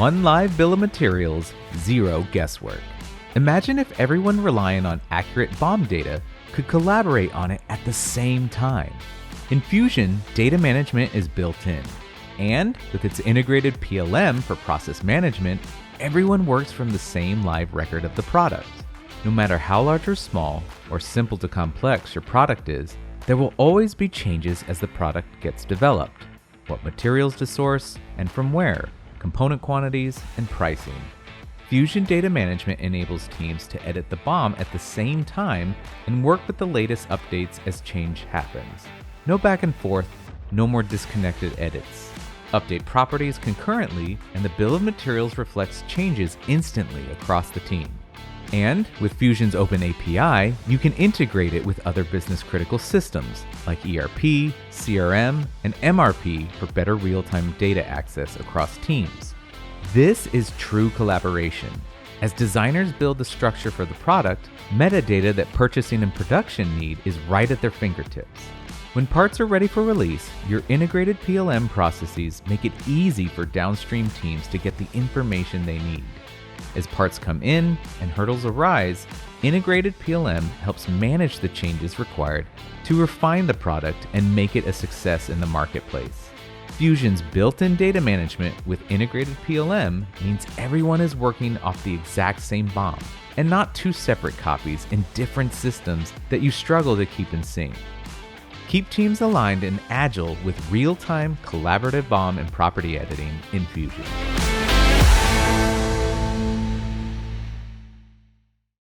one live bill of materials, zero guesswork. Imagine if everyone relying on accurate BOM data could collaborate on it at the same time. In Fusion, data management is built in. And with its integrated PLM for process management, everyone works from the same live record of the product. No matter how large or small, or simple to complex your product is, there will always be changes as the product gets developed. What materials to source, and from where, component quantities, and pricing. Fusion Data Management enables teams to edit the BOM at the same time and work with the latest updates as change happens. No back and forth, no more disconnected edits. Update properties concurrently, and the bill of materials reflects changes instantly across the team. And with Fusion's open API, you can integrate it with other business-critical systems like ERP, CRM, and MRP for better real-time data access across teams. This is true collaboration. As designers build the structure for the product, metadata that purchasing and production need is right at their fingertips. When parts are ready for release, your integrated PLM processes make it easy for downstream teams to get the information they need. As parts come in and hurdles arise, integrated PLM helps manage the changes required to refine the product and make it a success in the marketplace. Fusion's built-in data management with integrated PLM means everyone is working off the exact same BOM, and not two separate copies in different systems that you struggle to keep in sync. Keep teams aligned and agile with real-time collaborative BOM and property editing in Fusion.